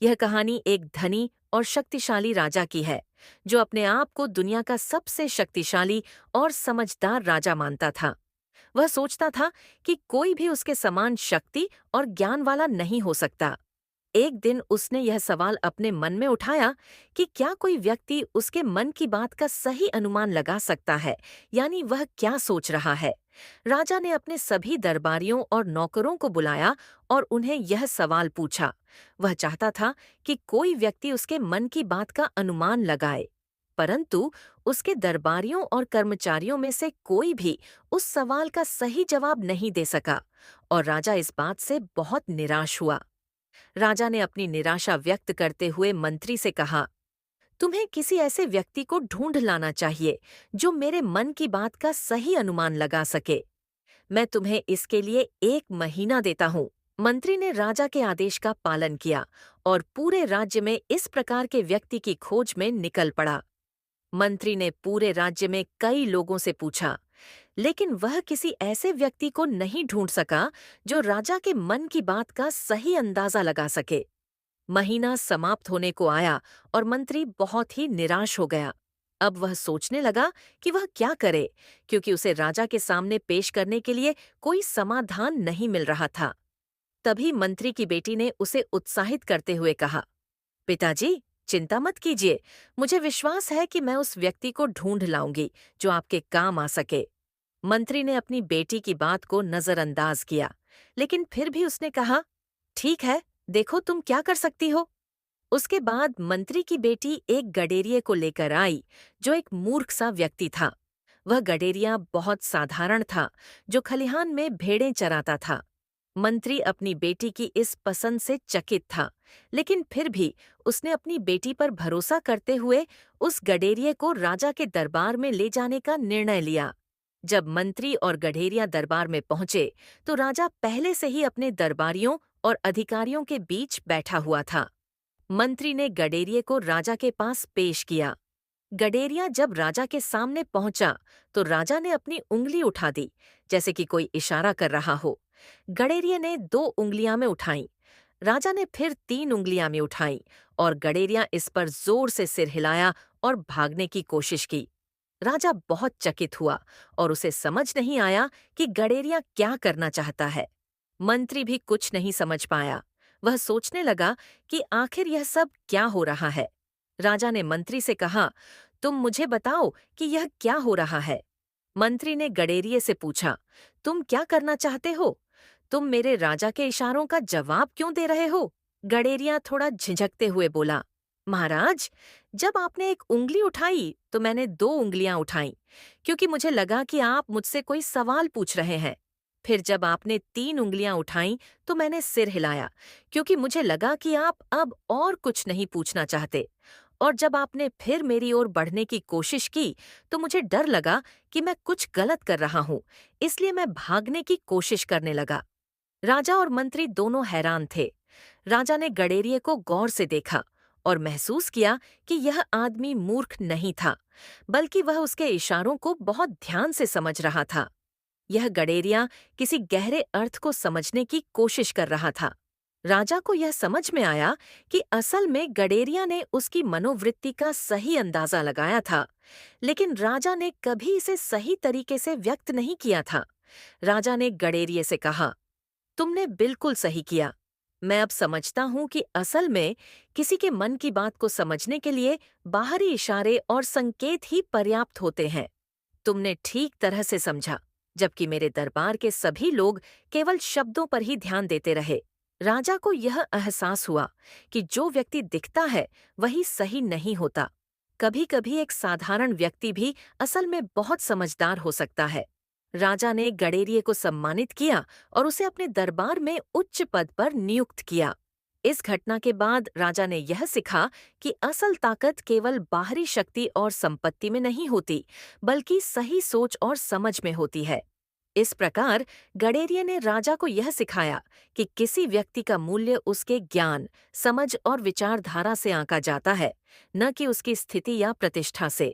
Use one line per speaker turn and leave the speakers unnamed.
यह कहानी एक धनी और शक्तिशाली राजा की है, जो अपने आप को दुनिया का सबसे शक्तिशाली और समझदार राजा मानता था। वह सोचता था कि कोई भी उसके समान शक्ति और ज्ञान वाला नहीं हो सकता। एक दिन उसने यह सवाल अपने मन में उठाया कि क्या कोई व्यक्ति उसके मन की बात का सही अनुमान लगा सकता है, यानी वह क्या सोच रहा है। राजा ने अपने सभी दरबारियों और नौकरों को बुलाया और उन्हें यह सवाल पूछा। वह चाहता था कि कोई व्यक्ति उसके मन की बात का अनुमान लगाए, परंतु उसके दरबारियों और कर्मचारियों में से कोई भी उस सवाल का सही जवाब नहीं दे सका और राजा इस बात से बहुत निराश हुआ। राजा ने अपनी निराशा व्यक्त करते हुए मंत्री से कहा, तुम्हें किसी ऐसे व्यक्ति को ढूंढ लाना चाहिए जो मेरे मन की बात का सही अनुमान लगा सके। मैं तुम्हें इसके लिए 1 महीना देता हूँ। मंत्री ने राजा के आदेश का पालन किया और पूरे राज्य में इस प्रकार के व्यक्ति की खोज में निकल पड़ा। मंत्री ने पूरे राज्य में कई लोगों से पूछा, लेकिन वह किसी ऐसे व्यक्ति को नहीं ढूंढ सका जो राजा के मन की बात का सही अंदाजा लगा सके। महीना समाप्त होने को आया और मंत्री बहुत ही निराश हो गया। अब वह सोचने लगा कि वह क्या करे, क्योंकि उसे राजा के सामने पेश करने के लिए कोई समाधान नहीं मिल रहा था। तभी मंत्री की बेटी ने उसे उत्साहित करते हुए कहा, पिताजी, चिंता मत कीजिए। मुझे विश्वास है कि मैं उस व्यक्ति को ढूंढ लाऊंगी जो आपके काम आ सके। मंत्री ने अपनी बेटी की बात को नजरअंदाज किया, लेकिन फिर भी उसने कहा, ठीक है, देखो तुम क्या कर सकती हो। उसके बाद मंत्री की बेटी एक गडेरिये को लेकर आई, जो एक मूर्ख सा व्यक्ति था। वह गडेरिया बहुत साधारण था, जो खलिहान में भेड़ें चराता था। मंत्री अपनी बेटी की इस पसंद से चकित था, लेकिन फिर भी उसने अपनी बेटी पर भरोसा करते हुए उस गडेरिये को राजा के दरबार में ले जाने का निर्णय लिया। जब मंत्री और गडेरिया दरबार में पहुंचे, तो राजा पहले से ही अपने दरबारियों और अधिकारियों के बीच बैठा हुआ था। मंत्री ने गडेरिये को राजा के पास पेश किया। गडेरिया जब राजा के सामने पहुंचा, तो राजा ने अपनी उंगली उठा दी, जैसे कि कोई इशारा कर रहा हो। गडेरिये ने 2 उंगलियां में उठाई। राजा ने फिर 3 उंगलियां में उठाई और गडेरिया इस पर जोर से सिर हिलाया और भागने की कोशिश की। राजा बहुत चकित हुआ और उसे समझ नहीं आया कि गडेरिया क्या करना चाहता है। मंत्री भी कुछ नहीं समझ पाया। वह सोचने लगा कि आखिर यह सब क्या हो रहा है। राजा ने मंत्री से कहा, तुम मुझे बताओ कि यह क्या हो रहा है। मंत्री ने गडेरिये से पूछा, तुम क्या करना चाहते हो? तुम मेरे राजा के इशारों का जवाब क्यों दे रहे हो? गडेरिया थोड़ा झिझकते हुए बोला, महाराज, जब आपने 1 उंगली उठाई तो मैंने 2 उंगलियां उठाई, क्योंकि मुझे लगा कि आप मुझसे कोई सवाल पूछ रहे हैं। फिर जब आपने 3 उंगलियां उठाई तो मैंने सिर हिलाया, क्योंकि मुझे लगा कि आप अब और कुछ नहीं पूछना चाहते। और जब आपने फिर मेरी ओर बढ़ने की कोशिश की, तो मुझे डर लगा कि मैं कुछ गलत कर रहा हूँ, इसलिए मैं भागने की कोशिश करने लगा। राजा और मंत्री दोनों हैरान थे। राजा ने गडेरिये को गौर से देखा और महसूस किया कि यह आदमी मूर्ख नहीं था, बल्कि वह उसके इशारों को बहुत ध्यान से समझ रहा था। यह गडेरिया किसी गहरे अर्थ को समझने की कोशिश कर रहा था। राजा को यह समझ में आया कि असल में गडेरिया ने उसकी मनोवृत्ति का सही अंदाजा लगाया था, लेकिन राजा ने कभी इसे सही तरीके से व्यक्त नहीं किया था। राजा ने गडेरिये से कहा, तुमने बिल्कुल सही किया। मैं अब समझता हूँ कि असल में किसी के मन की बात को समझने के लिए बाहरी इशारे और संकेत ही पर्याप्त होते हैं। तुमने ठीक तरह से समझा, जबकि मेरे दरबार के सभी लोग केवल शब्दों पर ही ध्यान देते रहे। राजा को यह एहसास हुआ कि जो व्यक्ति दिखता है वही सही नहीं होता। कभी-कभी एक साधारण व्यक्ति भी असल में बहुत समझदार हो सकता है। राजा ने गडेरिये को सम्मानित किया और उसे अपने दरबार में उच्च पद पर नियुक्त किया। इस घटना के बाद राजा ने यह सीखा कि असल ताकत केवल बाहरी शक्ति और संपत्ति में नहीं होती, बल्कि सही सोच और समझ में होती है। इस प्रकार गडेरिये ने राजा को यह सिखाया कि किसी व्यक्ति का मूल्य उसके ज्ञान, समझ और विचारधारा से आंका जाता है, न कि उसकी स्थिति या प्रतिष्ठा से।